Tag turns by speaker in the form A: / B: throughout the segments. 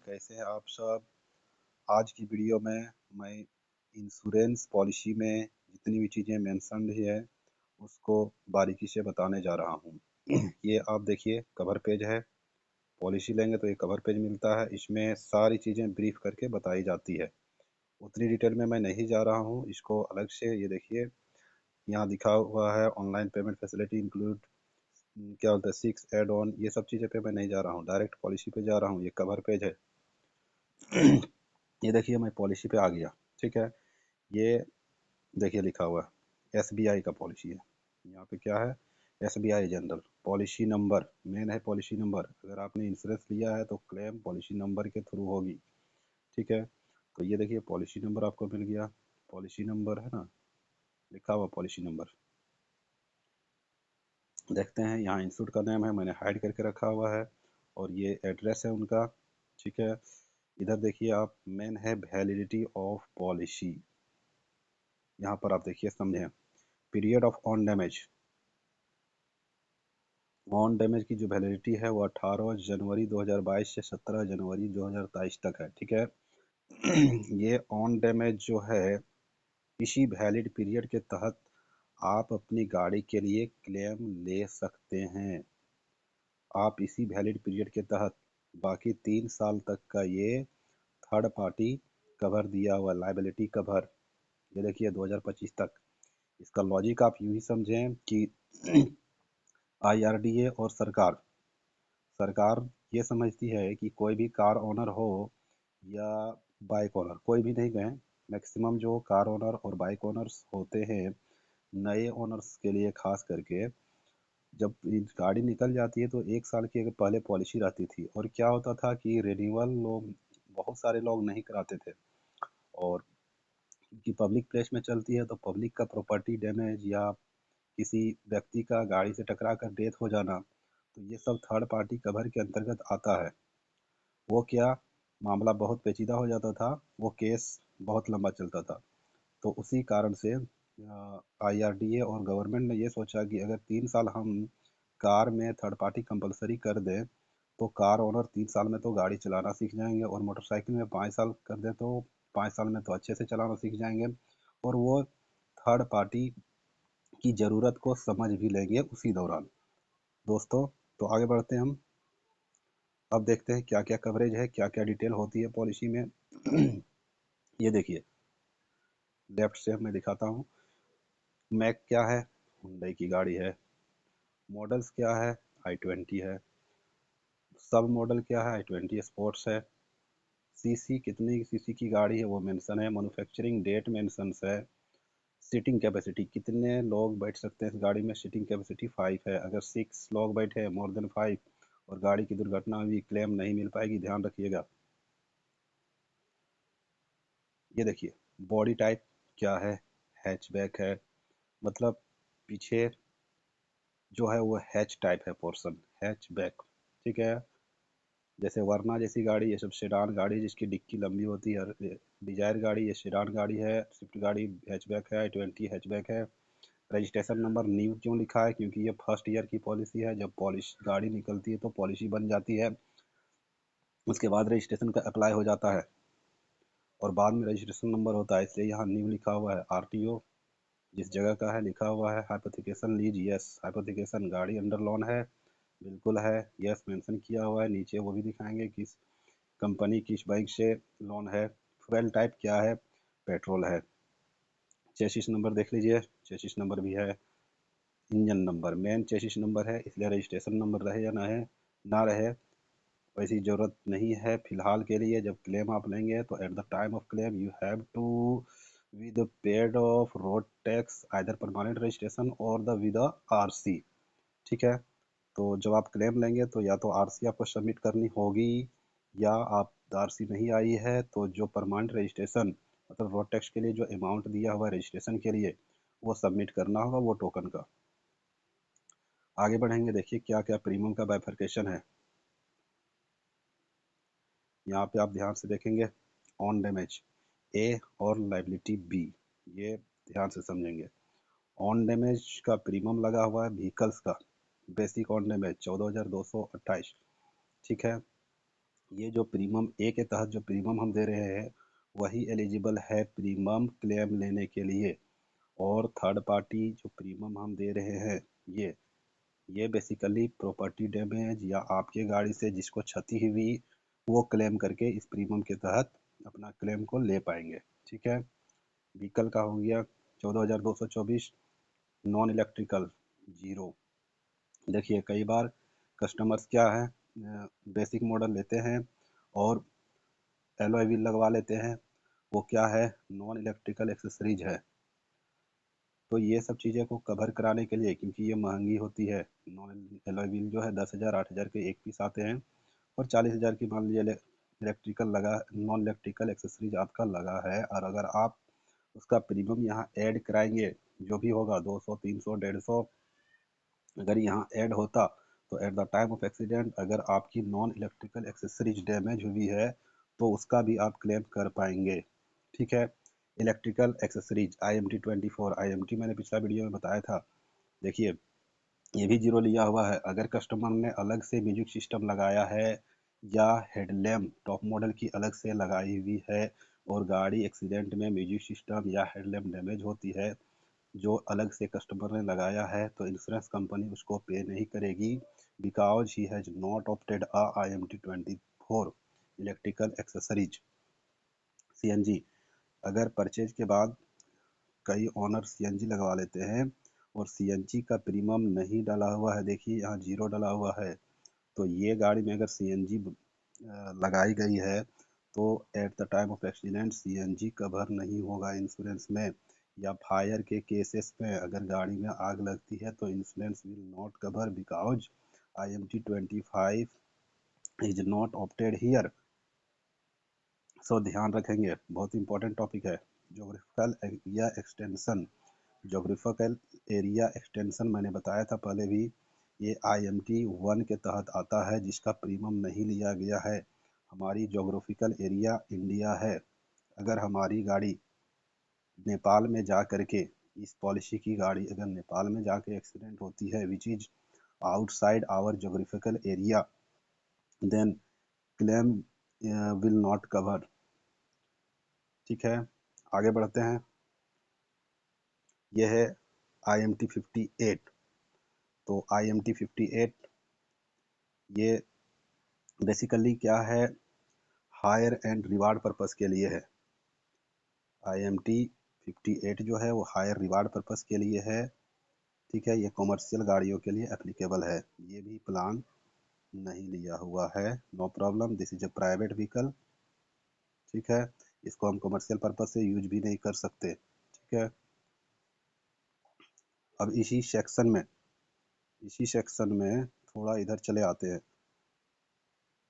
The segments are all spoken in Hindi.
A: कैसे हैं आप सब। आज की वीडियो में मैं इंश्योरेंस पॉलिसी में जितनी भी चीज़ें मेंशन्ड है उसको बारीकी से बताने जा रहा हूँ। ये आप देखिए कवर पेज है। पॉलिसी लेंगे तो ये कवर पेज मिलता है, इसमें सारी चीज़ें ब्रीफ करके बताई जाती है। उतनी डिटेल में मैं नहीं जा रहा हूँ, इसको अलग से ये देखिए यहाँ दिखा हुआ है ऑनलाइन पेमेंट फैसिलिटी इंक्लूड क्या बोलते हैं 6 एड ऑन, ये सब चीज़ें पे मैं नहीं जा रहा हूँ, डायरेक्ट पॉलिसी पे जा रहा हूँ। ये कवर पेज है। ये देखिए मैं पॉलिसी पे आ गया। ठीक है, ये देखिए लिखा हुआ है SBI का पॉलिसी है। यहाँ पे क्या है, SBI general policy number main है। पॉलिसी नंबर अगर आपने इंश्योरेंस लिया है तो क्लेम पॉलिसी नंबर के थ्रू होगी। ठीक है, तो ये देखिए पॉलिसी नंबर आपको मिल गया। पॉलिसी नंबर है ना, लिखा हुआ पॉलिसी नंबर। देखते हैं यहाँ इंस्टीट्यूट का नाम है, मैंने हाइड करके रखा हुआ है, और ये एड्रेस है उनका। ठीक है, इधर देखिए आप मेन है वैलिडिटी ऑफ पॉलिसी। यहाँ पर आप देखिए समझें, पीरियड ऑफ ऑन डैमेज की जो वैलिडिटी है वो 18 जनवरी 2022 से 17 जनवरी 2023 तक है। ठीक है, ये ऑन डैमेज जो है इसी वैलिड पीरियड के तहत आप अपनी गाड़ी के लिए क्लेम ले सकते हैं। आप इसी वैलिड पीरियड के तहत बाकी 3 साल तक का ये थर्ड पार्टी कवर दिया हुआ लाइबिलिटी कवर, ये देखिए 2025 तक। इसका लॉजिक आप यूं ही समझें कि IRDA और सरकार सरकार ये समझती है कि कोई भी कार ओनर हो या बाइक ओनर, कोई भी नहीं कहें, मैक्सिमम जो कार ओनर और बाइक ओनर्स होते हैं, नए ओनर्स के लिए खास करके, जब गाड़ी निकल जाती है तो 1 साल की अगर पहले पॉलिसी रहती थी, और क्या होता था कि रिन्यूअल लोग बहुत सारे लोग नहीं कराते थे। और क्योंकि पब्लिक प्लेस में चलती है तो पब्लिक का प्रॉपर्टी डैमेज या किसी व्यक्ति का गाड़ी से टकरा कर डेथ हो जाना, तो ये सब थर्ड पार्टी कवर के अंतर्गत आता है। वो क्या, मामला बहुत पेचीदा हो जाता था, वो केस बहुत लंबा चलता था। तो उसी कारण से IRDA और गवर्नमेंट ने ये सोचा कि अगर 3 साल हम कार में थर्ड पार्टी कंपलसरी कर दें तो कार ओनर 3 साल में तो गाड़ी चलाना सीख जाएंगे, और मोटरसाइकिल में 5 साल कर दें तो 5 साल में तो अच्छे से चलाना सीख जाएंगे, और वो थर्ड पार्टी की ज़रूरत को समझ भी लेंगे उसी दौरान। दोस्तों, तो आगे बढ़ते हैं हम। अब देखते हैं क्या क्या कवरेज है, क्या क्या डिटेल होती है पॉलिसी में। ये देखिए लेफ्ट से मैं दिखाता हूँ। मैक क्या है, हुंडई की गाड़ी है। मॉडल्स क्या है, i20 है। सब मॉडल क्या है, i20 स्पोर्ट्स है। सीसी कितनी सीसी की गाड़ी है वो मेंशन है। मैन्युफैक्चरिंग डेट मेंशन है। सीटिंग कैपेसिटी कितने लोग बैठ सकते हैं इस गाड़ी में, सीटिंग कैपेसिटी 5 है। अगर 6 लोग बैठे मोर देन 5 और गाड़ी की दुर्घटना भी क्लेम नहीं मिल पाएगी, ध्यान रखिएगा। ये देखिए बॉडी टाइप क्या है, हैचबैक है, मतलब पीछे जो है वो हैच टाइप है पोर्शन, हैचबैक। ठीक है, जैसे वरना जैसी गाड़ी, ये सब सेडान गाड़ी जिसकी डिक्की लंबी होती है। डिजायर गाड़ी ये सेडान गाड़ी है, स्विफ्ट गाड़ी हैचबैक है, i20 हैचबैक है। रजिस्ट्रेशन नंबर न्यू क्यों लिखा है, क्योंकि ये फर्स्ट ईयर की पॉलिसी है। जब पॉलिश गाड़ी निकलती है तो पॉलिसी बन जाती है, उसके बाद रजिस्ट्रेशन का अप्लाई हो जाता है और बाद में रजिस्ट्रेशन नंबर होता है, इसलिए यहाँ न्यू लिखा हुआ है। RTO जिस जगह का है लिखा हुआ है। हाइपोथिकेशन लीज, यस हाइपोथिकेशन गाड़ी अंडर लोन है, बिल्कुल है, यस मेंशन किया हुआ है। नीचे वो भी दिखाएंगे किस कंपनी किस बैंक से लोन है। फ्यूल टाइप क्या है, पेट्रोल है। चेसिस नंबर देख लीजिए, चेसिस नंबर भी है। Engine number main chassis number है, इसलिए रजिस्ट्रेशन नंबर रहे या ना रहे वैसी ज़रूरत नहीं है फिलहाल के लिए। जब क्लेम आप लेंगे तो at the time of claim you have to with paid of road tax either permanent registration or the with RC। ठीक है, तो जब आप क्लेम लेंगे तो या तो RC आपको सबमिट करनी होगी, या आप RC नहीं आई है तो जो परमानेंट रजिस्ट्रेशन मतलब रोड टैक्स के लिए जो अमाउंट दिया हुआ है रजिस्ट्रेशन के लिए वो सबमिट करना होगा, वो टोकन का। आगे बढ़ेंगे, देखिए क्या क्या प्रीमियम का बाइफरकेशन है। यहाँ पे आप ध्यान से देखेंगे ऑन डैमेज A और लाइबिलिटी B, ये ध्यान से समझेंगे। ऑन डैमेज का प्रीमियम लगा हुआ है व्हीकल्स का, बेसिक ऑन डैमेज 14,228। ठीक है, ये जो प्रीमियम ए के तहत जो प्रीमियम हम दे रहे हैं वही एलिजिबल है प्रीमियम क्लेम लेने के लिए। और थर्ड पार्टी जो प्रीमियम हम दे रहे हैं ये बेसिकली प्रॉपर्टी डैमेज या आपके गाड़ी से जिसको क्षति हुई वो क्लेम करके इस प्रीमियम के तहत अपना क्लेम को ले पाएंगे। ठीक है। व्हीकल का हो गया 14,224। Non electrical zero. देखिए कई बार कस्टमर्स क्या है बेसिक मॉडल लेते हैं और एलॉय व्हील लगवा लेते हैं, वो क्या है नॉन इलेक्ट्रिकल एक्सेसरीज है। तो ये सब चीज़ें को कवर कराने के लिए, क्योंकि ये महंगी होती है, नॉन एलॉय व्हील जो है 10,000 8,000 के एक पीस आते हैं और 40,000 की मान लीजिए इलेक्ट्रिकल लगा, नॉन इलेक्ट्रिकल एक्सेसरीज आपका लगा है। और अगर आप उसका प्रीमियम यहाँ ऐड कराएंगे जो भी होगा 200 300 150, अगर यहाँ ऐड होता तो at the time of accident अगर आपकी नॉन इलेक्ट्रिकल एक्सेसरीज डैमेज हुई है तो उसका भी आप क्लेम कर पाएंगे। ठीक है। इलेक्ट्रिकल एक्सेसरीज IMT 24, IMT मैंने पिछला वीडियो में बताया था। देखिए ये भी जीरो लिया हुआ है। अगर कस्टमर ने अलग से म्यूजिक सिस्टम लगाया है या हेडलैम्प टॉप मॉडल की अलग से लगाई हुई है और गाड़ी एक्सीडेंट में म्यूजिक सिस्टम या हेडलैम्प डैमेज होती है जो अलग से कस्टमर ने लगाया है तो इंश्योरेंस कंपनी उसको पे नहीं करेगी, because he has not opted a IMT 24 electrical accessories CNG। अगर परचेज के बाद कई ओनर CNG लगवा लेते हैं और CNG का प्रीमियम नहीं डाला हुआ है, देखिए यहाँ जीरो डाला हुआ है, तो ये गाड़ी में अगर CNG लगाई गई है तो at the time of accident CNG cover नहीं होगा इंश्योरेंस में। या फायर के केसेस में अगर गाड़ी में आग लगती है तो insurance will not cover because IMT 25 is not opted here. So ध्यान रखेंगे, बहुत इंपॉर्टेंट टॉपिक है। Geographical area extension. Geographical area extension मैंने बताया था पहले भी, ये IMT 1 के तहत आता है जिसका प्रीमियम नहीं लिया गया है। हमारी जोग्राफिकल एरिया इंडिया है। अगर हमारी गाड़ी नेपाल में जा करके, इस पॉलिसी की गाड़ी अगर नेपाल में जाके एक्सीडेंट होती है which is outside our geographical area, then claim will not cover. ठीक है, आगे बढ़ते हैं। यह है IMT 58। तो IMT 58 ये बेसिकली क्या है, हायर एंड रिवार्ड पर्पस के लिए है। IMT 58 जो है वो हायर रिवार्ड पर्पस के लिए है। ठीक है, ये कॉमर्शियल गाड़ियों के लिए एप्लीकेबल है। ये भी प्लान नहीं लिया हुआ है, no problem, this is a private vehicle. ठीक है, इसको हम कॉमर्शियल पर्पस से यूज भी नहीं कर सकते। ठीक है। अब इसी सेक्शन में थोड़ा इधर चले आते हैं।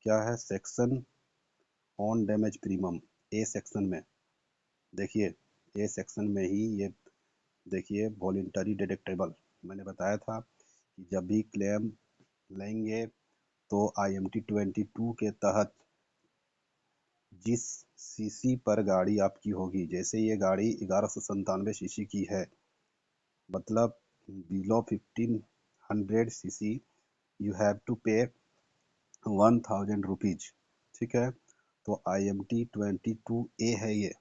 A: क्या है section on damage premium, A section में। देखिए ए सेक्शन में ही ये देखिए वॉलेंटरी डिडक्टेबल, मैंने बताया था कि जब भी क्लेम लेंगे तो IMT 22 के तहत जिस सीसी पर गाड़ी आपकी होगी, जैसे ये गाड़ी 1197 सीसी की है, मतलब below 1500 CC you have to pay 1000 rupees. ठीक है। तो IMT 22A है ये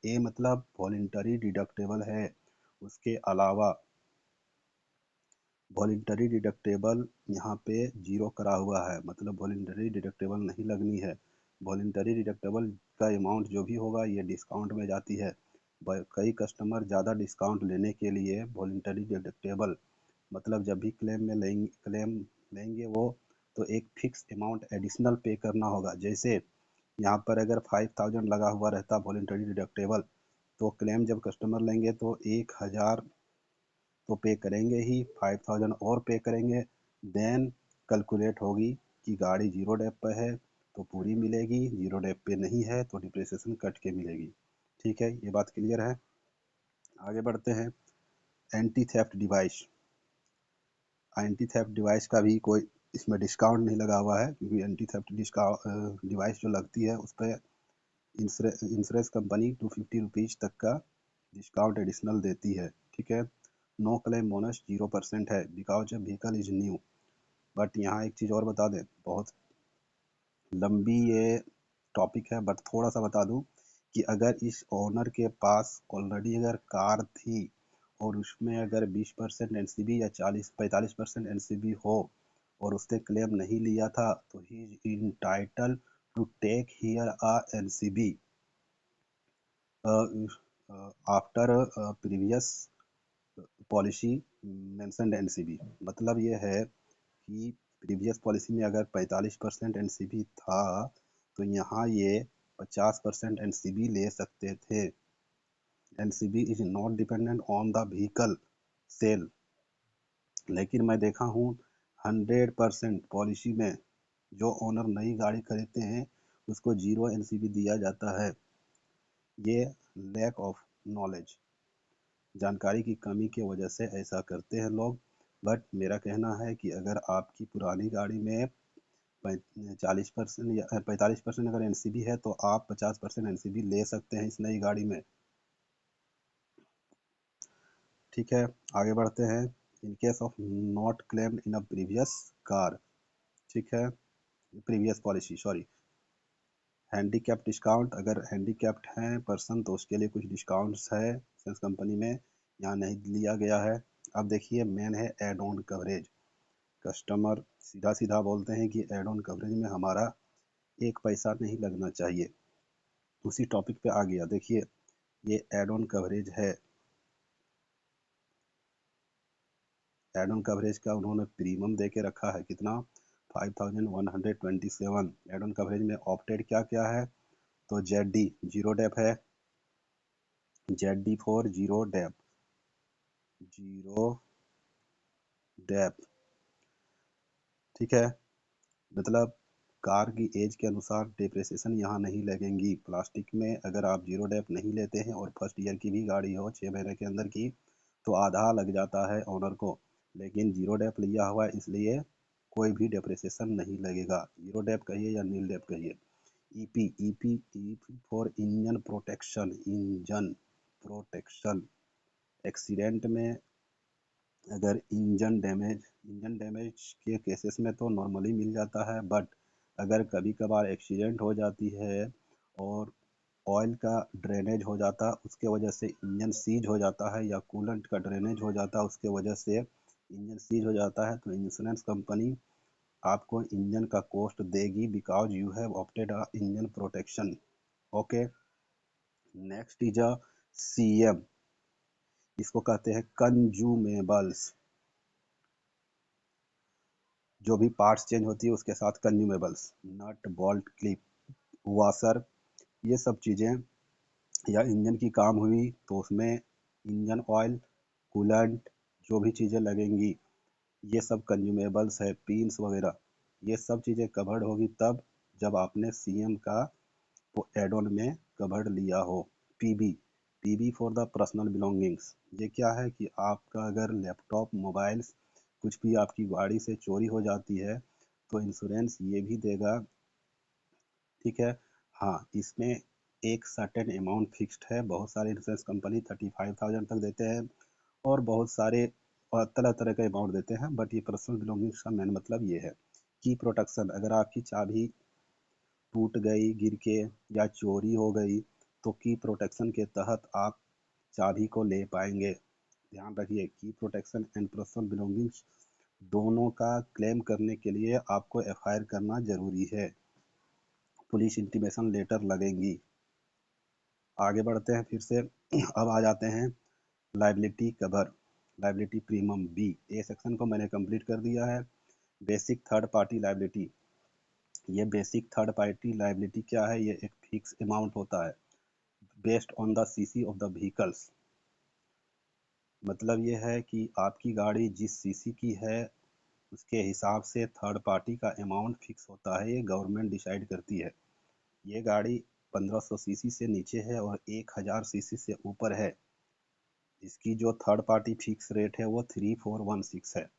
A: ए मतलब वॉलेंटरी डिडक्टेबल है। उसके अलावा वॉलेंटरी डिडक्टेबल यहाँ पे जीरो करा हुआ है, मतलब वॉलेंटरी डिडक्टेबल नहीं लगनी है। वॉलेंटरी डिडक्टेबल का अमाउंट जो भी होगा ये डिस्काउंट में जाती है। कई कस्टमर ज़्यादा डिस्काउंट लेने के लिए वॉलेंटरी डिडक्टेबल, मतलब जब भी क्लेम लेंगे वो, तो एक फिक्स अमाउंट एडिशनल पे करना होगा। जैसे यहाँ पर अगर 5000 लगा हुआ रहता वॉलेंटरी डिडक्टेबल, तो क्लेम जब कस्टमर लेंगे तो 1000 तो पे करेंगे ही, 5000 और पे करेंगे, देन कैलकुलेट होगी कि गाड़ी जीरो डेप पे है तो पूरी मिलेगी, जीरो डेप पे नहीं है तो डिप्रिसिएशन कट के मिलेगी। ठीक है, ये बात क्लियर है। आगे बढ़ते हैं। Anti theft device. Anti theft device का भी कोई इसमें डिस्काउंट नहीं लगा हुआ है, क्योंकि एंटी थेफ्ट डिवाइस जो लगती है उस पर इंश्योरेंस कंपनी 250 रुपीज़ तक का डिस्काउंट एडिशनल देती है। ठीक है। नो क्लेम बोनस 0% है because vehicle is new. But यहाँ एक चीज़ और बता दें, बहुत लंबी ये टॉपिक है, बट थोड़ा सा बता दूं कि अगर इस ओनर के पास ऑलरेडी अगर कार थी और उसमें अगर 20% एनसीबी या 45% एनसीबी हो और उसने क्लेम नहीं लिया था, तो he is entitled to take here a NCB after previous policy mentioned NCB. मतलब ये है कि प्रीवियस पॉलिसी में अगर 45% एनसीबी था, तो यहाँ ये 50% एनसीबी ले सकते थे। NCB is not dependent on the vehicle sale. लेकिन मैं देखा हूँ 100% पॉलिसी में जो ओनर नई गाड़ी खरीदते हैं उसको 0 एनसीबी दिया जाता है। ये लैक ऑफ नॉलेज, जानकारी की कमी की वजह से ऐसा करते हैं लोग। बट मेरा कहना है कि अगर आपकी पुरानी गाड़ी में 40% या 45% अगर एनसीबी है, तो आप 50% एनसीबी ले सकते हैं इस नई गाड़ी में। ठीक है, आगे बढ़ते हैं। In case of not claimed in a previous car, ठीक है, previous policy sorry. Handicap discount, अगर हैंडीकैप्ड हैं पर्सन तो उसके लिए कुछ डिस्काउंट्स है इंश्योरेंस कंपनी में, यहाँ नहीं लिया गया है। अब देखिए मेन है एड ऑन कवरेज। कस्टमर सीधा सीधा बोलते हैं कि एड ऑन कवरेज में हमारा एक पैसा नहीं लगना चाहिए। उसी टॉपिक पे आ गया, देखिए ये एड ऑन कवरेज है। एड ऑन कवरेज का उन्होंने प्रीमियम दे के रखा है कितना, 5127। एड ऑन कवरेज में ऑप्टेड क्या क्या है, तो जेड डी जीरो डेप है, Z D four zero dep, zero dep, ठीक है। मतलब कार की एज के अनुसार डिप्रिसिएशन यहाँ नहीं लगेंगी। प्लास्टिक में अगर आप जीरो डेप नहीं लेते हैं और फर्स्ट ईयर की भी गाड़ी हो 6 महीने के अंदर की, तो आधा लग जाता है ओनर को। लेकिन जीरो डेप लिया हुआ है इसलिए कोई भी डिप्रिसिएशन नहीं लगेगा। जीरो डेप कहिए या नील डेप कहिए। EP EP EP for engine protection, engine protection. Accident में अगर इंजन डैमेज के केसेस में तो नॉर्मली मिल जाता है, बट अगर कभी कभार एक्सीडेंट हो जाती है और ऑयल का ड्रेनेज हो जाता है उसके वजह से इंजन सीज हो जाता है, या कूलेंट का ड्रेनेज हो जाता है उसके वजह से इंजन सीज हो जाता है, तो इंश्योरेंस कंपनी आपको इंजन का कॉस्ट देगी because you have opted a engine protection. Okay, next is a CM, इसको कहते हैं कंज्यूमेबल्स। जो भी पार्ट्स चेंज होती है उसके साथ consumables, nut bolt clip washer, ये सब चीज़ें, या इंजन की काम हुई तो उसमें इंजन ऑयल, कूलेंट, जो भी चीज़ें लगेंगी ये सब कंज्यूमेबल्स है, पिन्स वगैरह, ये सब चीज़ें कवर्ड होगी तब जब आपने सीएम का वो एड ऑन में कवर्ड लिया हो। PB, PB for the personal belongings, ये क्या है कि आपका अगर लैपटॉप, मोबाइल्स, कुछ भी आपकी गाड़ी से चोरी हो जाती है तो इंश्योरेंस ये भी देगा, ठीक है। हाँ, इसमें एक सर्टेन अमाउंट फिक्स्ड है। बहुत सारे इंश्योरेंस कंपनी 35,000 तक देते हैं और बहुत सारे तरह तरह का अमाउंट देते हैं, बट ये पर्सनल बिलोंगिंग्स का मेन मतलब ये है कि प्रोटेक्शन। अगर आपकी चाबी टूट गई गिर के या चोरी हो गई तो की प्रोटेक्शन के तहत आप चाबी को ले पाएंगे। ध्यान रखिए, की प्रोटेक्शन एंड पर्सनल बिलोंगिंग्स दोनों का क्लेम करने के लिए आपको एफआईआर करना जरूरी है, पुलिस इंटीमेशन लेटर लगेंगी। आगे बढ़ते हैं फिर से। अब आ जाते हैं liability cover, liability premium B. A section को मैंने कंप्लीट कर दिया है। बेसिक थर्ड पार्टी लाइबिलिटी, ये बेसिक थर्ड पार्टी लाइबिलिटी क्या है, ये एक फिक्स अमाउंट होता है based on the CC of the vehicles. मतलब ये है कि आपकी गाड़ी जिस सीसी की है उसके हिसाब से थर्ड पार्टी का अमाउंट फिक्स होता है, ये गवर्नमेंट डिसाइड करती है। ये गाड़ी 1500 सीसी से नीचे है और 1000 सीसी से ऊपर है, इसकी जो थर्ड पार्टी फिक्स रेट है वो 3416 है।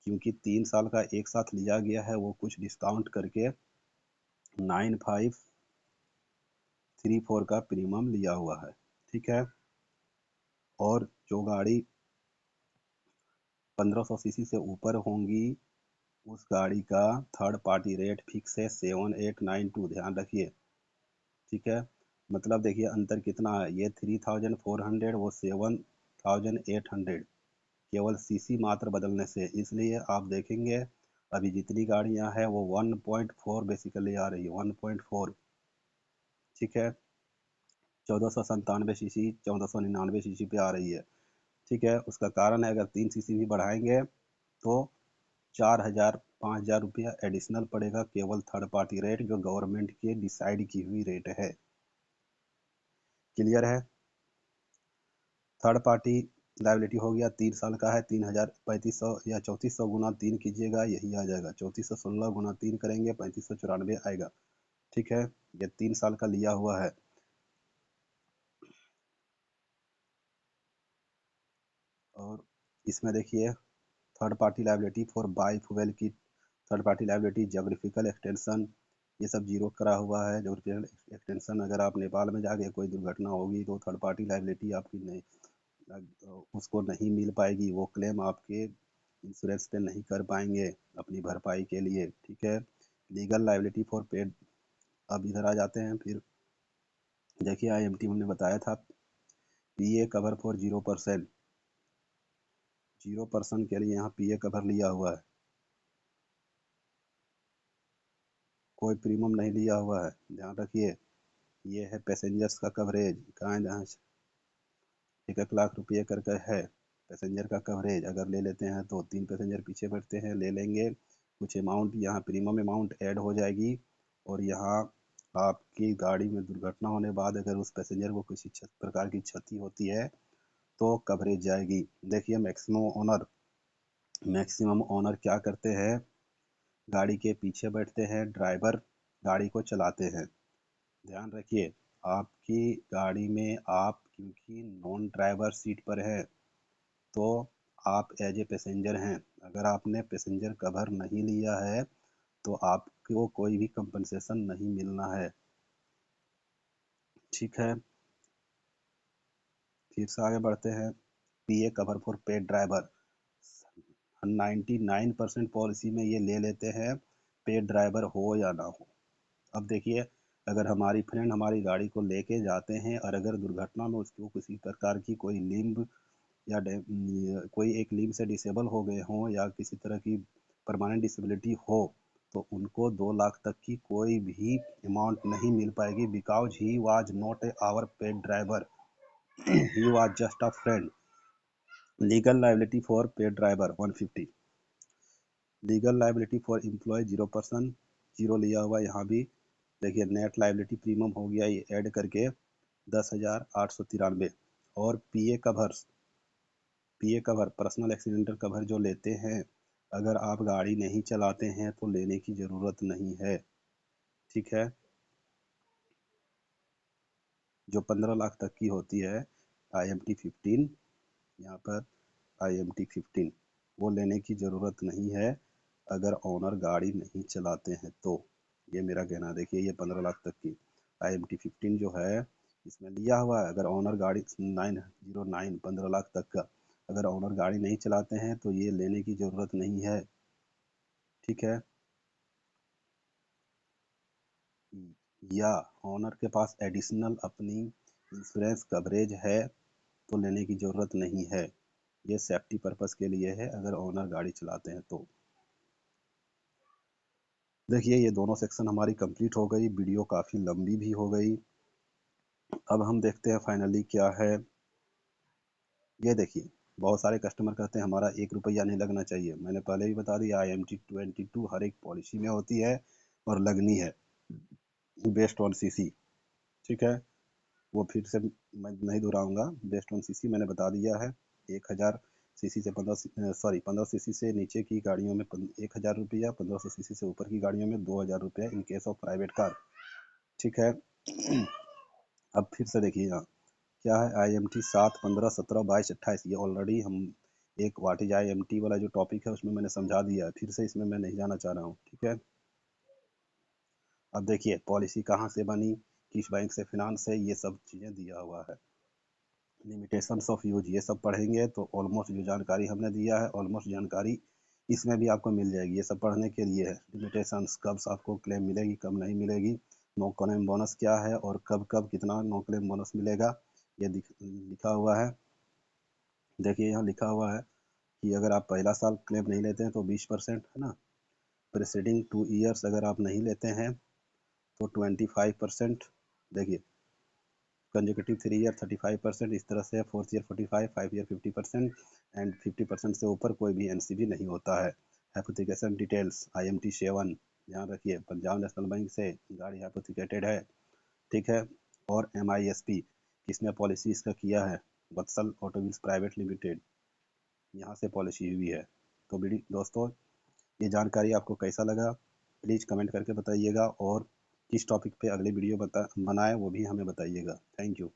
A: क्योंकि 3 साल का एक साथ लिया गया है, वो कुछ डिस्काउंट करके 9534 का प्रीमियम लिया हुआ है, ठीक है। और जो गाड़ी 1500 सीसी से ऊपर होंगी उस गाड़ी का थर्ड पार्टी रेट फिक्स है 7892, ध्यान रखिए। ठीक है, मतलब देखिए अंतर कितना है, ये 3400, वो 7800, केवल सीसी मात्र बदलने से। इसलिए आप देखेंगे अभी जितनी गाड़ियां हैं वो 1.4 बेसिकली आ रही है, 1.4। ठीक है, 1497 सीसी, 1499 सीसी पे आ रही है। ठीक है, उसका कारण है अगर 3 सीसी भी बढ़ाएंगे तो 4000 5000 रुपया एडिशनल पड़ेगा, केवल थर्ड पार्टी रेट जो गवर्नमेंट की डिसाइड की हुई रेट है। क्लियर है। थर्ड पार्टी लाइबिलिटी हो गया, 3 साल का है, 3500 या 3400 गुना 3 कीजिएगा, यही आ जाएगा। 3416 गुना 3 करेंगे 3594 आएगा। ठीक है, ये 3 साल का लिया हुआ है। और इसमें देखिए third party liability for bi fuel की third party liability, geographical extension, ये सब जीरो करा हुआ है। जोग्राफिकल एक्सटेंशन, अगर आप नेपाल में जाके कोई दुर्घटना होगी तो थर्ड पार्टी लाइबिलिटी आपकी नहीं, उसको नहीं मिल पाएगी, वो क्लेम आपके इंश्योरेंस पे नहीं कर पाएंगे अपनी भरपाई के लिए। ठीक है, लीगल लाइबिलिटी फॉर पेड। अब इधर आ जाते हैं फिर। देखिए आईएमटी हमने बताया था, पीए कवर फॉर 0%, 0% के लिए यहाँ पीए कवर लिया हुआ है, कोई प्रीमियम नहीं लिया हुआ है, ध्यान रखिए। ये है पैसेंजर्स का कवरेज, कहाँ है, जहाँ 1 लाख रुपये करके है पैसेंजर का कवरेज। अगर ले लेते हैं तो 3 पैसेंजर पीछे बैठते हैं, ले लेंगे कुछ अमाउंट, यहाँ प्रीमियम अमाउंट ऐड हो जाएगी। और यहाँ आपकी गाड़ी में दुर्घटना होने बाद अगर उस पैसेंजर को किसी प्रकार की क्षति होती है तो कवरेज जाएगी। देखिए मैक्सिमम ओनर क्या करते हैं, गाड़ी के पीछे बैठते हैं, ड्राइवर गाड़ी को चलाते हैं। ध्यान रखिए, आपकी गाड़ी में आप क्योंकि नॉन ड्राइवर सीट पर है तो आप एज ए पैसेंजर हैं। अगर आपने पैसेंजर कवर नहीं लिया है तो आपको कोई भी कंपनसेशन नहीं मिलना है। ठीक है, फिर से आगे बढ़ते हैं। PA cover for paid driver, 99% policy में ये ले लेते हैं, पेड ड्राइवर हो या ना हो। अब देखिए, अगर हमारी फ्रेंड हमारी गाड़ी को लेके जाते हैं और अगर दुर्घटना में उसको किसी प्रकार की कोई लिम्ब या कोई एक लिम्ब से डिसेबल हो गए हों या किसी तरह की परमानेंट डिसेबिलिटी हो तो उनको 2 लाख तक की कोई भी अमाउंट नहीं मिल पाएगी, because he was not a our paid driver, he was just a friend. Legal liability for paid driver 150, legal liability for employ 0%, zero लिया हुआ यहाँ भी। देखिए नेट लाइबिलिटी प्रीमियम हो गया ये ऐड करके 10,893। और पीए कवर पर्सनल एक्सीडेंटल कवर जो लेते हैं, अगर आप गाड़ी नहीं चलाते हैं तो लेने की ज़रूरत नहीं है। ठीक है, जो 15 लाख तक की होती है, IMT 15, यहाँ पर IMT 15, वो लेने की ज़रूरत नहीं है अगर ओनर गाड़ी नहीं चलाते हैं तो। ये मेरा कहना। देखिए ये 15 लाख तक की IMT 15 जो है इसमें लिया हुआ है, अगर ओनर गाड़ी 909 15 लाख तक का, अगर ओनर गाड़ी नहीं चलाते हैं तो ये लेने की ज़रूरत नहीं है। ठीक है, या ओनर के पास एडिशनल अपनी इंश्योरेंस कवरेज है तो लेने की ज़रूरत नहीं है। ये सेफ्टी पर्पस के लिए है अगर ओनर गाड़ी चलाते हैं तो। देखिए ये दोनों सेक्शन हमारी कंप्लीट हो गई, वीडियो काफ़ी लंबी भी हो गई। अब हम देखते हैं फाइनली क्या है। ये देखिए बहुत सारे कस्टमर कहते हैं हमारा 1 रुपया नहीं लगना चाहिए। मैंने पहले ही बता दिया IMT 22 हर एक पॉलिसी में होती है और लगनी है, बेस्ड ऑन सीसी। ठीक है, वो फिर से मैं नहीं दोहराऊंगा, बेस्ड ऑन सीसी मैंने बता दिया है। 1000 सीसी से 15 सीसी से नीचे की गाड़ियों में 1000 रुपया, 1500 सीसी से ऊपर की गाड़ियों में 2000 रुपया in case of private car. ठीक है, अब फिर से देखिए यहाँ क्या है, IMT 7 15 17 22 28, ये ऑलरेडी हम एक व्हाट इज IMT वाला जो टॉपिक है उसमें मैंने समझा दिया है, फिर से इसमें मैं नहीं जाना चाह रहा हूँ। ठीक है, अब देखिए पॉलिसी कहाँ से बनी, किस बैंक से फिनांस है, ये सब चीज़ें दिया हुआ है। लिमिटेशंस ऑफ यूज ये सब पढ़ेंगे तो ऑलमोस्ट जो जानकारी हमने दिया है ऑलमोस्ट जानकारी इसमें भी आपको मिल जाएगी। ये सब पढ़ने के लिए है। लिमिटेशंस, कब आपको क्लेम मिलेगी, कब नहीं मिलेगी, नो क्लेम बोनस क्या है और कब कब कितना नो क्लेम बोनस मिलेगा, ये लिखा हुआ है। देखिए यहाँ लिखा हुआ है कि अगर आप पहला साल क्लेम नहीं लेते हैं तो 20% है ना। प्रीसीडिंग 2 ईयर्स अगर आप नहीं लेते हैं तो 25%। देखिए कंजिक्यूटिव 3 ईयर 35%, इस तरह से 4th ईयर 45, 5 ईयर 50% एंड 50% से ऊपर कोई भी एनसीबी नहीं होता है। हाइपोथिकेशन डिटेल्स IMT 7 ध्यान रखिए, पंजाब नेशनल बैंक से गाड़ी हाइपोथिकेटेड है, ठीक है। और MISP किसने पॉलिसी इसका किया है, वत्सल ऑटोमोबाइल्स प्राइवेट लिमिटेड, यहाँ से पॉलिसी हुई है। तो दोस्तों ये जानकारी आपको कैसा लगा प्लीज़ कमेंट करके बताइएगा, और किस टॉपिक पे अगली वीडियो बनाए वो भी हमें बताइएगा। Thank you.